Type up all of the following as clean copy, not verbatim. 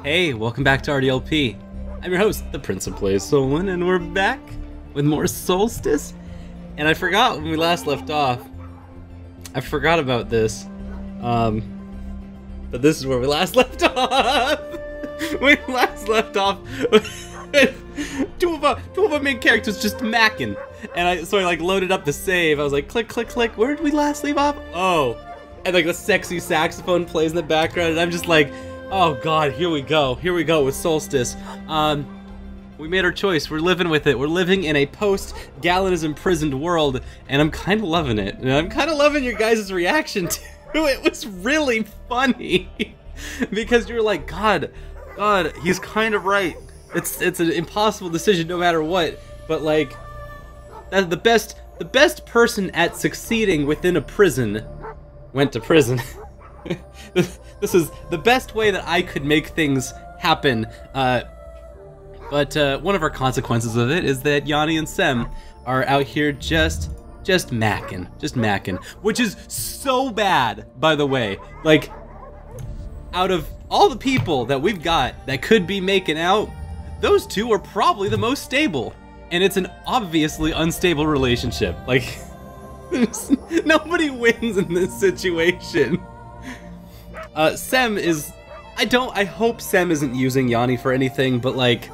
Hey, welcome back to RDLP. I'm your host, the Prince of Plays Solon, and we're back with more Solstice. And I forgot when we last left off. I forgot about this. But this is where we last left off. We last left off with two of our main characters just macking. And so I like loaded up the save. I was like, click, click, click. Where did we last leave off? Oh. And like the sexy saxophone plays in the background, and I'm just like, oh god, here we go with Solstice. We made our choice, we're living with it, we're living in a post-Galen is imprisoned world, and I'm kind of loving it. And I'm kind of loving your guys' reaction to it. It was really funny, because you're like, God, he's kind of right. It's an impossible decision no matter what, but like, the best person at succeeding within a prison went to prison. This is the best way that I could make things happen. But one of our consequences of it is that Yanni and Sem are out here just macking, which is so bad, by the way. Like, out of all the people that we've got that could be making out, those two are probably the most stable, and it's an obviously unstable relationship. Like, nobody wins in this situation. Sem is... I hope Sem isn't using Yanni for anything, but like,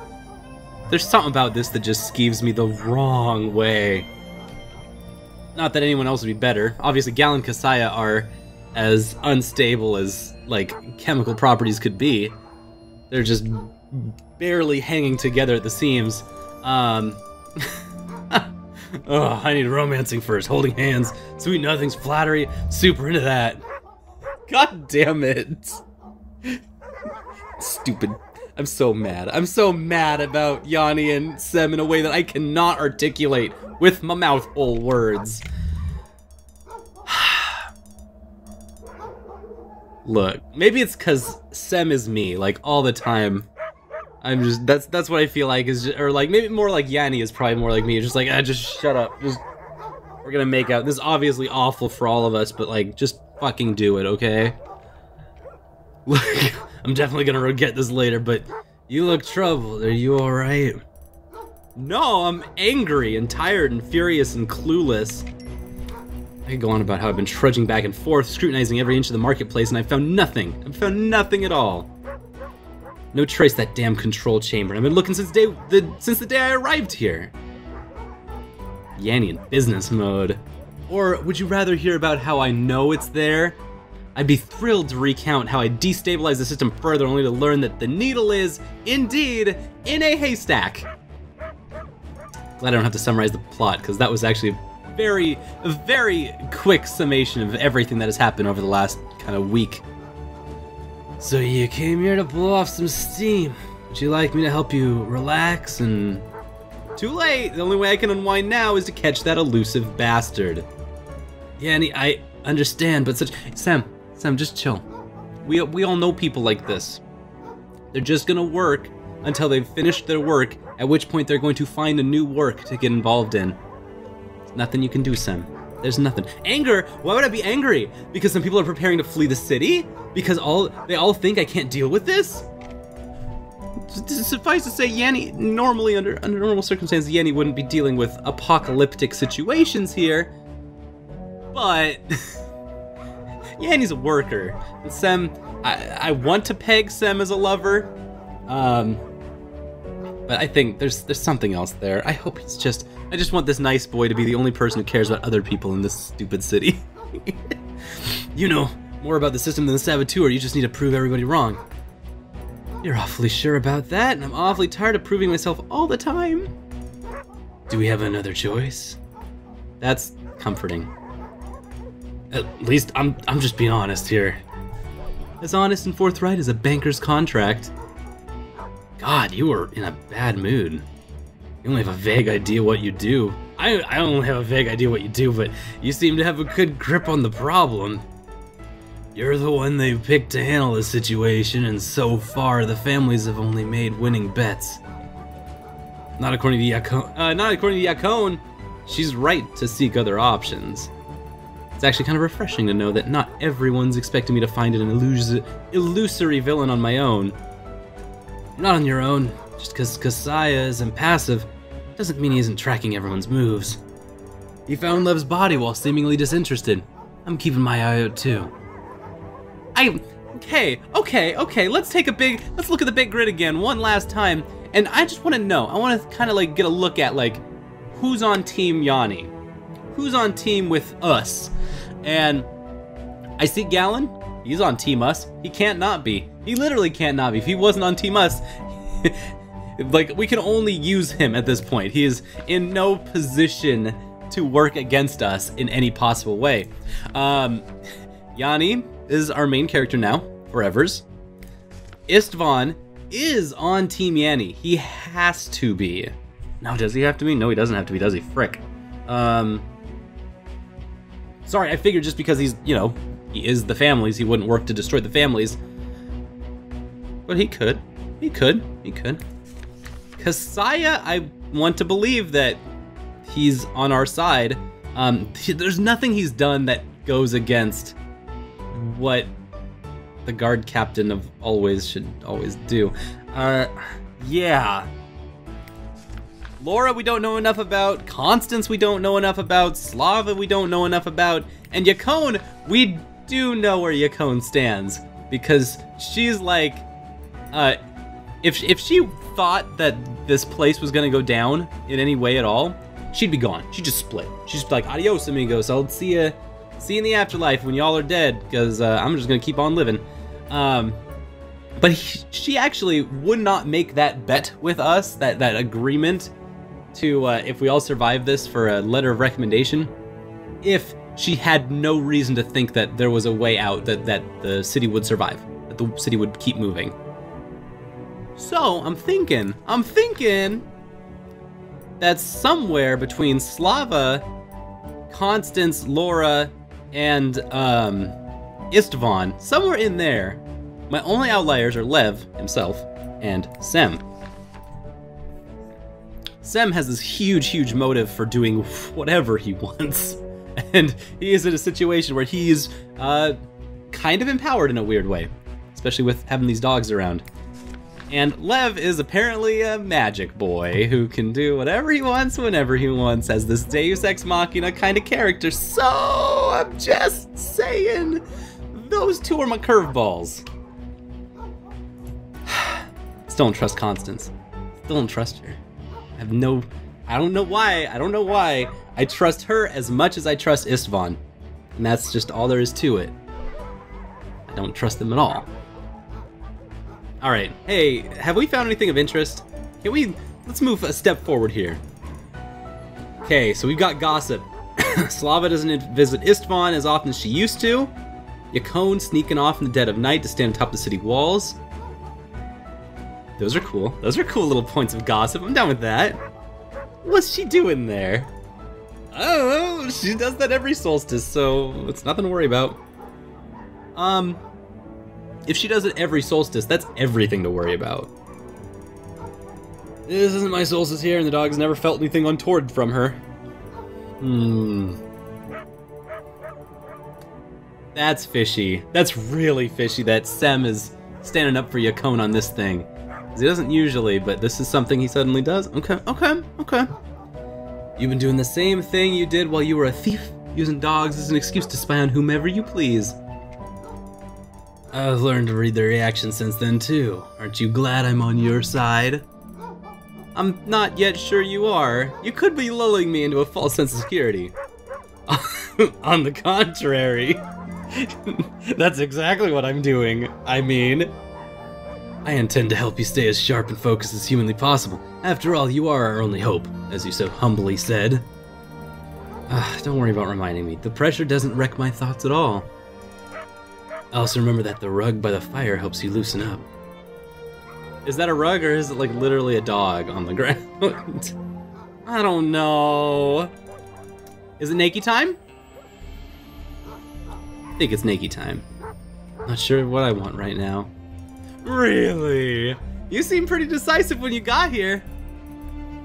there's something about this that just skeeves me the wrong way. Not that anyone else would be better. Obviously, Galen and Kasaya are as unstable as, like, chemical properties could be. They're just barely hanging together at the seams. Oh, I need romancing first. Holding hands, sweet nothings, flattery. Super into that. God damn it. Stupid. I'm so mad. I'm so mad about Yanni and Sem in a way that I cannot articulate with my mouth hole words. Look, maybe it's because Sem is me, like, all the time. I'm just, that's what I feel like is, or like, maybe more like Yanni is probably more like me, just like, just shut up, we're gonna make out. This is obviously awful for all of us, but like, just fucking do it, okay? Look, I'm definitely gonna regret this later, but you look troubled, are you alright? No, I'm angry and tired and furious and clueless. I could go on about how I've been trudging back and forth, scrutinizing every inch of the marketplace, and I've found nothing. I've found nothing at all. No trace of that damn control chamber. I've been looking since the day I arrived here. Yanni in business mode. Or would you rather hear about how I know it's there? I'd be thrilled to recount how I destabilized the system further, only to learn that the needle is, indeed, in a haystack. Glad I don't have to summarize the plot, because that was actually a very quick summation of everything that has happened over the last kind of week. So you came here to blow off some steam. Would you like me to help you relax and... Too late! The only way I can unwind now is to catch that elusive bastard. Yanni, I understand, but such... Sem, just chill. We all know people like this. They're just gonna work until they've finished their work, at which point they're going to find a new work to get involved in. There's nothing you can do, Sem. There's nothing. Anger? Why would I be angry? Because some people are preparing to flee the city? Because they all think I can't deal with this? Suffice to say, Yanni, normally, under normal circumstances, Yanni wouldn't be dealing with apocalyptic situations here. But Yanni's a worker. And Sem, I want to peg Sem as a lover. But I think there's something else there. I hope he's just... I just want this nice boy to be the only person who cares about other people in this stupid city. You know more about the system than the saboteur, you just need to prove everybody wrong. You're awfully sure about that, and I'm awfully tired of proving myself all the time. Do we have another choice? That's comforting. At least I'm just being honest here. As honest and forthright as a banker's contract. God, you were in a bad mood. You only have a vague idea what you do. I only have a vague idea what you do, but you seem to have a good grip on the problem. You're the one they picked to handle the situation, and so far the families have only made winning bets. Not according to Yakone. She's right to seek other options. It's actually kind of refreshing to know that not everyone's expecting me to find an illusory villain on my own. You're not on your own. Just because Kasaya is impassive doesn't mean he isn't tracking everyone's moves. He found Lev's body while seemingly disinterested. I'm keeping my eye out too. Okay, let's look at the big grid again one last time, and I just want to know, I want to kind of like get a look at like, who's on Team Yanni? Who's on team with us? And I see Gallon, he's on Team Us. He can't not be. He literally can't not be. If he wasn't on Team Us, like, we can only use him at this point. He is in no position to work against us in any possible way. Yanni is our main character now, forevers. Istvan is on Team Yanni. He has to be. No, does he have to be? No, he doesn't have to be, does he? Frick. Sorry, I figured just because he's, you know, he is the families, he wouldn't work to destroy the families. But he could. He could. Kasaya, I want to believe that he's on our side. There's nothing he's done that goes against what the guard captain of always should always do. Yeah. Laura we don't know enough about, Constance we don't know enough about, Slava we don't know enough about, and Yakone, we do know where Yakone stands, because she's like, if she thought that this place was gonna go down in any way at all, she'd be gone. She'd just split. She'd just be like, adios amigos, I'll see you in the afterlife when y'all are dead, because I'm just gonna keep on living. But she actually would not make that bet with us, that agreement to, if we all survive this, for a letter of recommendation, if she had no reason to think that there was a way out, that the city would survive, that the city would keep moving. So, I'm thinking that somewhere between Slava, Constance, Laura, and Istvan, somewhere in there, my only outliers are Lev himself and Sem. Sem has this huge motive for doing whatever he wants, and he is in a situation where he's kind of empowered in a weird way, especially with having these dogs around. And Lev is apparently a magic boy who can do whatever he wants whenever he wants, as this Deus Ex Machina kind of character. So I'm just saying, those two are my curveballs. Still don't trust Constance. Still don't trust her. I don't know why. I trust her as much as I trust Istvan. And that's just all there is to it. I don't trust them at all. Alright, hey, have we found anything of interest? Let's move a step forward here. Okay, so we've got gossip. Slava doesn't visit Istvan as often as she used to. Yakone sneaking off in the dead of night to stand atop the city walls. Those are cool. Those are cool little points of gossip. I'm down with that. What's she doing there? Oh, she does that every solstice, so it's nothing to worry about. If she does it every solstice, that's everything to worry about. This isn't my solstice here, and the dog's never felt anything untoward from her. That's fishy. That's really fishy that Sem is standing up for Yakone on this thing. He doesn't usually, but this is something he suddenly does. Okay. You've been doing the same thing you did while you were a thief, using dogs as an excuse to spy on whomever you please. I've learned to read their reactions since then too. Aren't you glad I'm on your side? I'm not yet sure you are. You could be lulling me into a false sense of security. On the contrary. That's exactly what I'm doing. I mean, I intend to help you stay as sharp and focused as humanly possible. After all, you are our only hope, as you so humbly said. Don't worry about reminding me. The pressure doesn't wreck my thoughts at all. Also remember that the rug by the fire helps you loosen up. Is that a rug, or is it like literally a dog on the ground? I don't know. Is it Nakey time? I think it's Nakey time. Not sure what I want right now. Really? You seemed pretty decisive when you got here.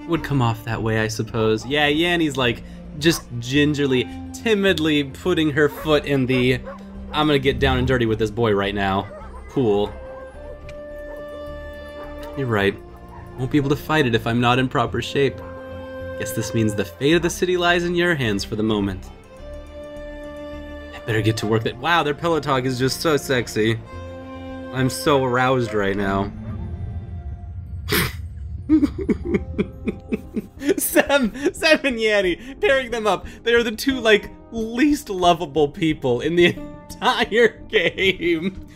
Would come off that way, I suppose. Yeah, Yanni's like just gingerly, timidly putting her foot in the I'm gonna get down and dirty with this boy right now pool. You're right. Won't be able to fight it if I'm not in proper shape. Guess this means the fate of the city lies in your hands for the moment. I better get to work. Wow, their pillow talk is just so sexy. I'm so aroused right now. Sam and Yeti, pairing them up. They are the two, like, least lovable people in the entire game.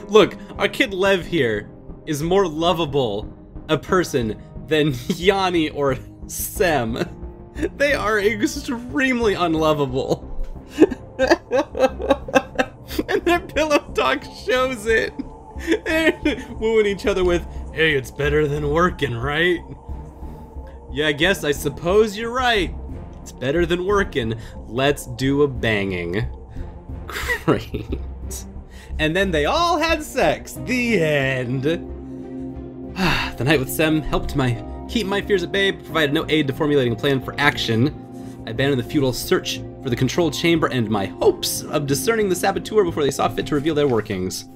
Look, our kid Lev here is more lovable a person than Yanni or Sam. They are extremely unlovable. And their pillow talk shows it. They're wooing each other with, hey, it's better than working, right? Yeah, I suppose you're right. It's better than working. Let's do a banging. Great. And then they all had sex. The end. The night with Sem helped keep my fears at bay, but provided no aid to formulating a plan for action. I abandoned the futile search for the control chamber and my hopes of discerning the saboteur before they saw fit to reveal their workings.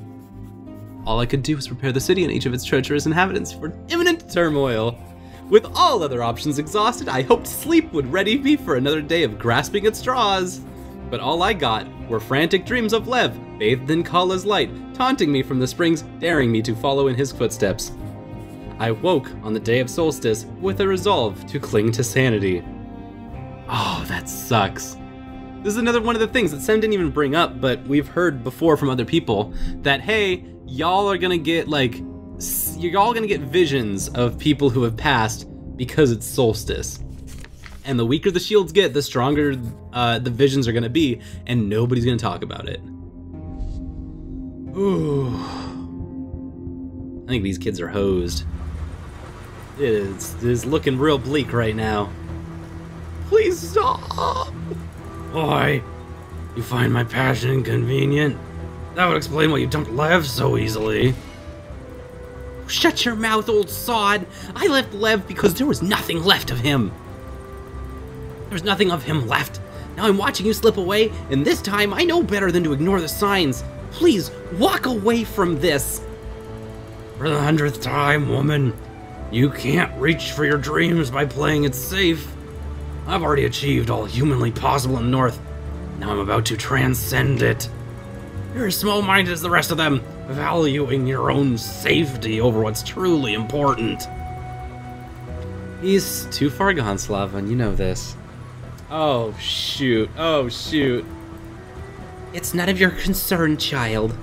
All I could do was prepare the city and each of its treacherous inhabitants for imminent turmoil. With all other options exhausted, I hoped sleep would ready me for another day of grasping at straws. But all I got were frantic dreams of Lev, bathed in Kala's light, taunting me from the springs, daring me to follow in his footsteps. I woke on the day of Solstice with a resolve to cling to sanity. Oh, that sucks. This is another one of the things that Sem didn't even bring up, but we've heard before from other people that, hey, y'all are gonna get, like, you're all gonna get visions of people who have passed because it's Solstice. And the weaker the shields get, the stronger the visions are gonna be, and nobody's gonna talk about it. Ooh. I think these kids are hosed. It is looking real bleak right now. Please stop! Why? You find my passion inconvenient? That would explain why you dumped Lev so easily. Shut your mouth, old sod! I left Lev because there was nothing left of him. There was nothing of him left. Now I'm watching you slip away, and this time I know better than to ignore the signs. Please, walk away from this. For the 100th time, woman, you can't reach for your dreams by playing it safe. I've already achieved all humanly possible in the North. Now I'm about to transcend it. You're as small-minded as the rest of them, valuing your own safety over what's truly important. He's too far gone, Slavan, you know this. Oh, shoot. Oh, shoot. It's none of your concern, child.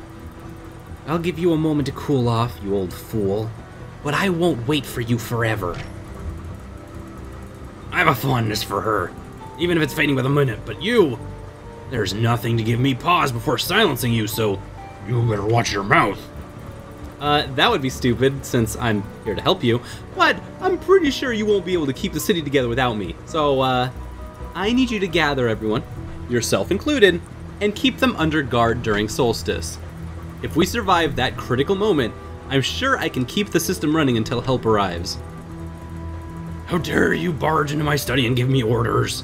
I'll give you a moment to cool off, you old fool. But I won't wait for you forever. I have a fondness for her, even if it's fading by the minute, but you... There's nothing to give me pause before silencing you, so you better watch your mouth. That would be stupid, since I'm here to help you, but I'm pretty sure you won't be able to keep the city together without me. So, I need you to gather everyone, yourself included, and keep them under guard during Solstice. If we survive that critical moment, I'm sure I can keep the system running until help arrives. How dare you barge into my study and give me orders?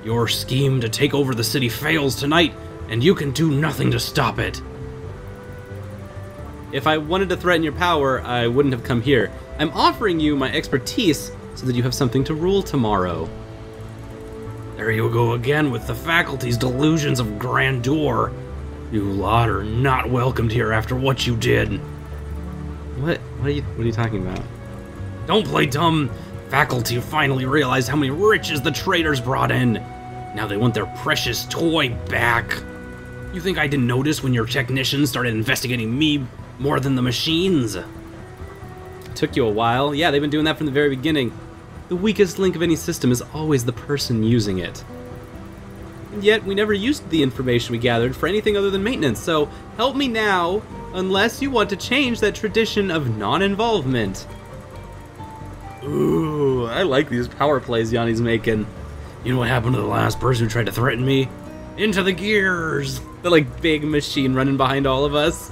Your scheme to take over the city fails tonight, and you can do nothing to stop it. If I wanted to threaten your power, I wouldn't have come here. I'm offering you my expertise so that you have something to rule tomorrow. There you go again with the faculty's delusions of grandeur. You lot are not welcomed here after what you did. What are you talking about? Don't play dumb. Faculty finally realized how many riches the traitors brought in. Now they want their precious toy back. You think I didn't notice when your technicians started investigating me more than the machines? Took you a while. Yeah, they've been doing that from the very beginning. The weakest link of any system is always the person using it. And yet, we never used the information we gathered for anything other than maintenance, so help me now, unless you want to change that tradition of non-involvement. Ooh, I like these power plays Yanni's making. You know what happened to the last person who tried to threaten me? Into the gears! The, like, big machine running behind all of us.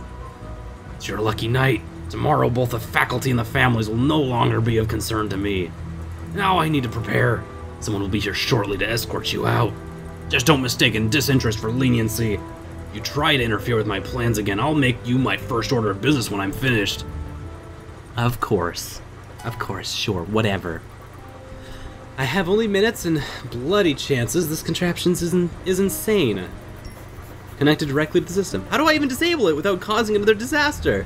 It's your lucky night. Tomorrow, both the faculty and the families will no longer be of concern to me. Now I need to prepare. Someone will be here shortly to escort you out. Just don't mistake disinterest for leniency. If you try to interfere with my plans again, I'll make you my first order of business when I'm finished. Of course. Of course, sure, whatever. I have only minutes and bloody chances. This contraption is insane. Connected directly to the system. How do I even disable it without causing another disaster?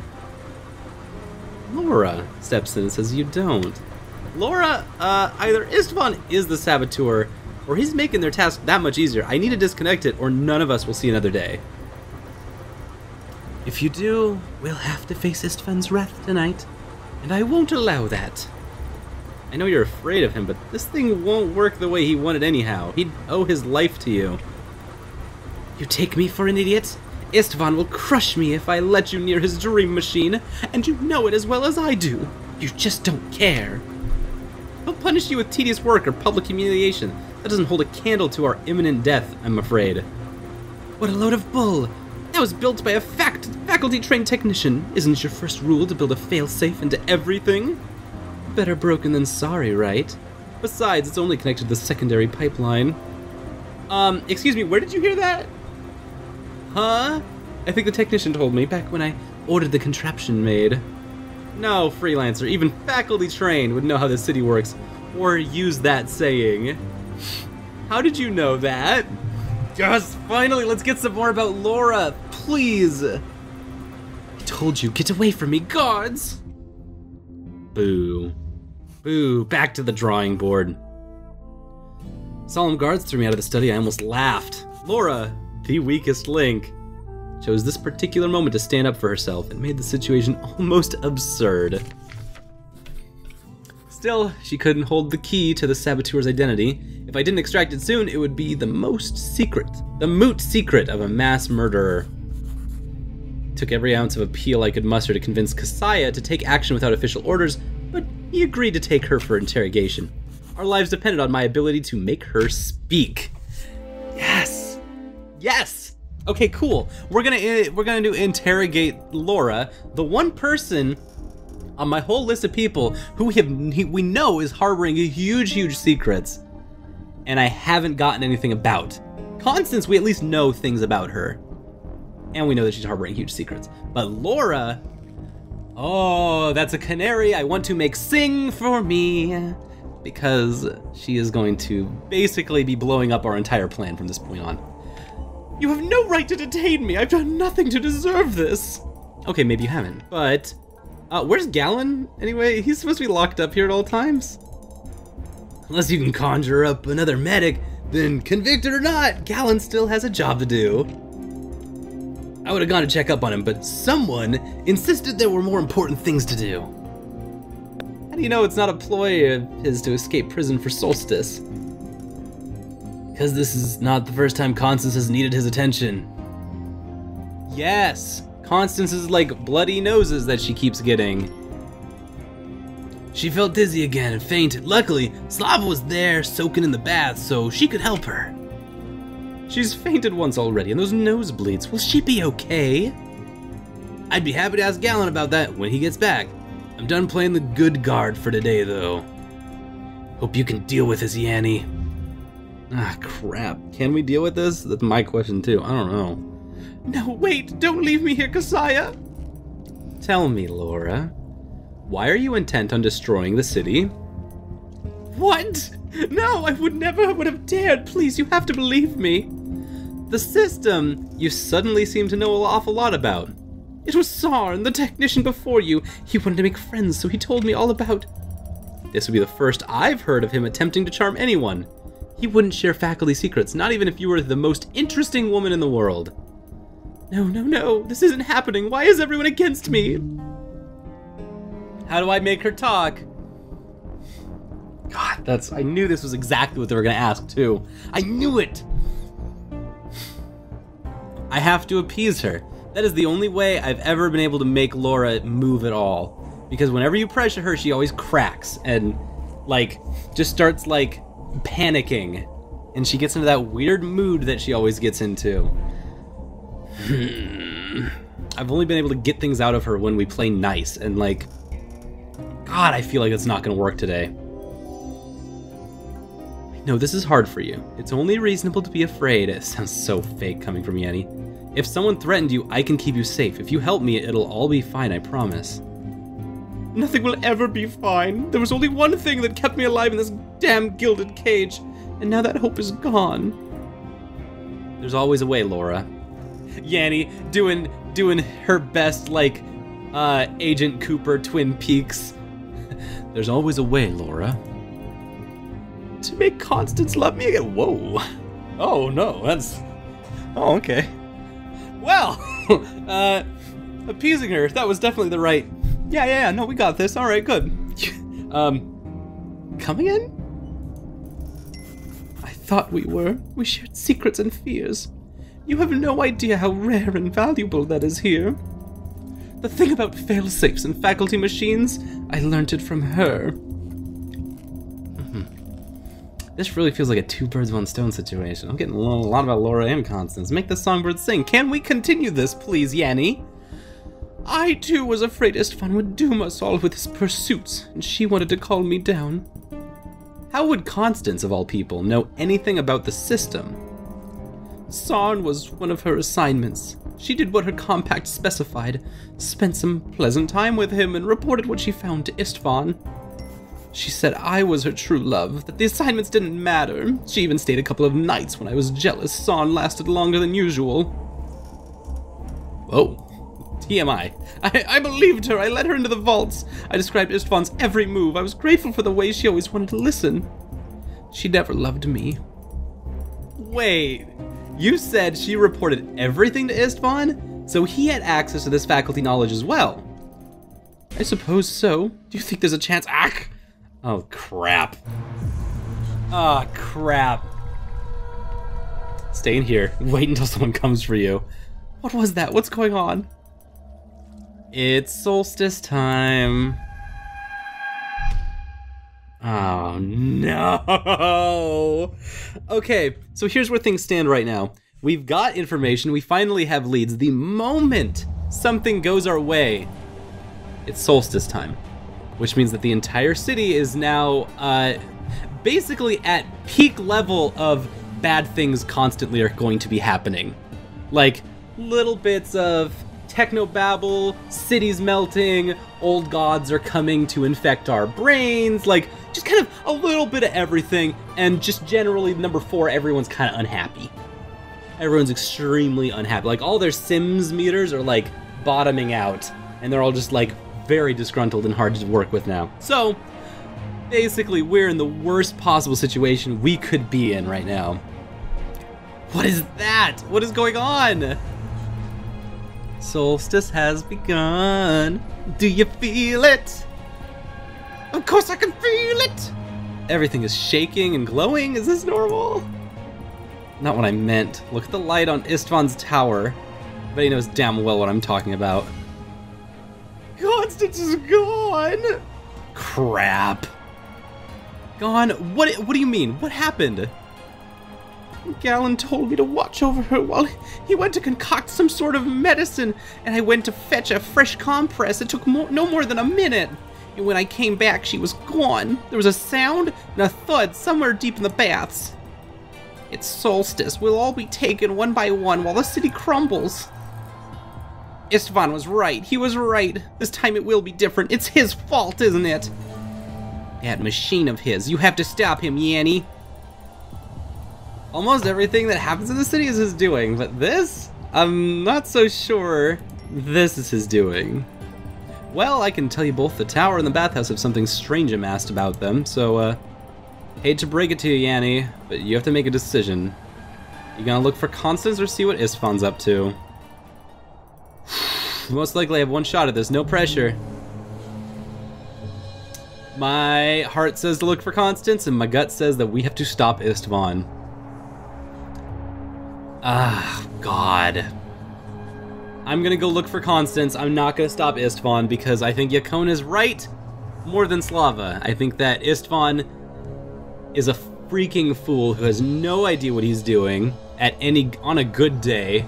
Laura steps in and says you don't. Laura, either Istvan is the saboteur, or he's making their task that much easier. I need to disconnect it, or none of us will see another day. If you do, we'll have to face Istvan's wrath tonight, and I won't allow that. I know you're afraid of him, but this thing won't work the way he wanted anyhow. He'd owe his life to you. You take me for an idiot? Istvan will crush me if I let you near his dream machine, and you know it as well as I do. You just don't care. He'll punish you with tedious work or public humiliation. That doesn't hold a candle to our imminent death, I'm afraid. What a load of bull! That was built by a faculty-trained technician. Isn't your first rule to build a failsafe into everything? Better broken than sorry, right? Besides, it's only connected to the secondary pipeline. Excuse me, where did you hear that? Huh? I think the technician told me back when I ordered the contraption made. No, freelancer, even faculty-trained would know how the city works, or use that saying. How did you know that? Yes, finally, let's get some more about Laura, please. I told you, get away from me, guards! Boo. Boo, back to the drawing board. Solemn guards threw me out of the study. I almost laughed. Laura, the weakest link, chose this particular moment to stand up for herself and made the situation almost absurd. Still, she couldn't hold the key to the saboteur's identity. If I didn't extract it soon, it would be the moot secret of a mass murderer. Took every ounce of appeal I could muster to convince Kasaya to take action without official orders, but he agreed to take her for interrogation. Our lives depended on my ability to make her speak. Yes! Yes! Okay, cool. We're gonna do interrogate Laura, the one person on my whole list of people who we know is harboring huge secrets, and I haven't gotten anything about. Constance, we at least know things about her, and we know that she's harboring huge secrets. But Laura, oh, that's a canary I want to make sing for me, because she is going to basically be blowing up our entire plan from this point on. You have no right to detain me. I've done nothing to deserve this. Okay, maybe you haven't, but where's Gallon anyway? He's supposed to be locked up here at all times. Unless you can conjure up another medic, then convicted or not, Gallon still has a job to do. I would have gone to check up on him, but someone insisted there were more important things to do. How do you know it's not a ploy of his to escape prison for Solstice? Because this is not the first time Constance has needed his attention. Yes, Constance's like bloody noses that she keeps getting. She felt dizzy again and fainted. Luckily, Slava was there soaking in the bath so she could help her. She's fainted once already, and those nosebleeds, will she be okay? I'd be happy to ask Gallon about that when he gets back. I'm done playing the good guard for today, though. Hope you can deal with this, Yanni. Ah, crap. Can we deal with this? That's my question, too. I don't know. No, wait! Don't leave me here, Kasaya! Tell me, Laura. Why are you intent on destroying the city? What? No, I would never have dared. Please, you have to believe me. The system you suddenly seem to know an awful lot about. It was Sarn, the technician before you. He wanted to make friends, so he told me all about... This would be the first I've heard of him attempting to charm anyone. He wouldn't share faculty secrets, not even if you were the most interesting woman in the world. No, this isn't happening. Why is everyone against me? How do I make her talk? God, I knew this was exactly what they were gonna ask, too. I knew it! I have to appease her. That is the only way I've ever been able to make Laura move at all. Because whenever you pressure her, she always cracks and, like, just starts, like, panicking. And she gets into that weird mood that she always gets into. I've only been able to get things out of her when we play nice, and, like, God, I feel like it's not gonna work today. No, this is hard for you. It's only reasonable to be afraid. It sounds so fake coming from Yeti. If someone threatened you, I can keep you safe. If you help me, it'll all be fine, I promise. Nothing will ever be fine. There was only one thing that kept me alive in this damn gilded cage, and now that hope is gone. There's always a way, Laura. Yanni doing her best, like, Agent Cooper, Twin Peaks. There's always a way, Laura. To make Constance love me again. Whoa. Oh, no, that's... Oh, okay. Well, appeasing her, that was definitely the right... Yeah, no, we got this. All right, good. Come again? I thought we were. We shared secrets and fears. You have no idea how rare and valuable that is here. The thing about fail-safes and faculty machines, I learned it from her. This really feels like a two birds, one stone situation. I'm getting a lot about Laura and Constance. Make the songbird sing. Can we continue this, please, Yanni? I, too, was afraid Istvan would doom us all with his pursuits, and she wanted to calm me down. How would Constance, of all people, know anything about the system? Sarn was one of her assignments. She did what her compact specified, spent some pleasant time with him, and reported what she found to Istvan. She said I was her true love, that the assignments didn't matter. She even stayed a couple of nights when I was jealous Sarn lasted longer than usual. Whoa. TMI. I believed her. I led her into the vaults. I described Istvan's every move. I was grateful for the way she always wanted to listen. She never loved me. Wait. You said she reported everything to Istvan? So he had access to this faculty knowledge as well? I suppose so. Do you think there's a chance? Oh, crap. Ah, crap. Stay in here. Wait until someone comes for you. What was that? What's going on? It's solstice time. Oh, no. Okay, so here's where things stand right now. We've got information. We finally have leads. The moment something goes our way, it's solstice time, which means that the entire city is now basically at peak level of bad things constantly are going to be happening. Like little bits of technobabble, cities melting, old gods are coming to infect our brains, like just kind of a little bit of everything, and just generally, number 4, everyone's kind of unhappy. Everyone's extremely unhappy. Like all their Sims meters are like bottoming out, and they're all just like very disgruntled and hard to work with now. So basically we're in the worst possible situation we could be in right now. What is that? What is going on? Solstice has begun. Do you feel it? Of course I can feel it! Everything is shaking and glowing. Is this normal? Not what I meant. Look at the light on Istvan's tower. I bet he knows damn well what I'm talking about. Constance is gone! Crap. Gone? What do you mean? What happened? Galen told me to watch over her while he went to concoct some sort of medicine, and I went to fetch a fresh compress. It took no more than a minute. And when I came back, she was gone. There was a sound and a thud somewhere deep in the baths. It's solstice. We'll all be taken one by one while the city crumbles. Istvan was right. He was right. This time it will be different. It's his fault, isn't it? That machine of his. You have to stop him, Yanni. Almost everything that happens in the city is his doing, but this? I'm not so sure this is his doing. Well, I can tell you both the tower and the bathhouse have something strange amassed about them, so, hate to break it to you, Yanni, but you have to make a decision. You gonna look for Constance or see what Istvan's up to? Most likely I have one shot at this, no pressure. My heart says to look for Constance, and my gut says that we have to stop Istvan. Ah, God. I'm gonna go look for Constance. I'm not gonna stop Istvan because I think Yakon is right more than Slava. I think that Istvan is a freaking fool who has no idea what he's doing on a good day,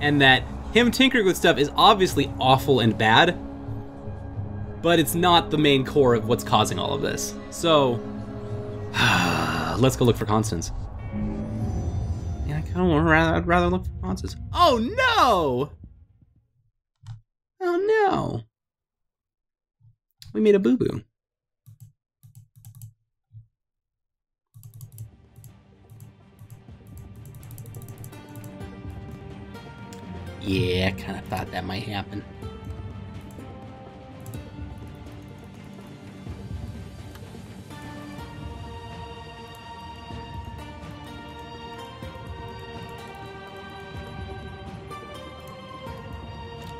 and that him tinkering with stuff is obviously awful and bad, but it's not the main core of what's causing all of this. So, let's go look for Constance. I'd rather look for Constance. Oh no! Oh no! We made a boo-boo. Yeah, I kind of thought that might happen.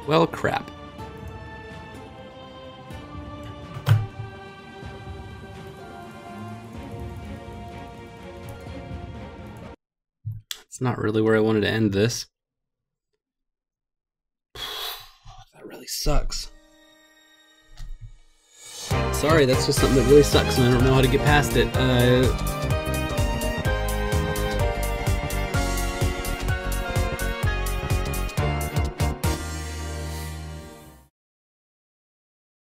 Well, crap. It's not really where I wanted to end this. That really sucks. Sorry, that's just something that really sucks and I don't know how to get past it.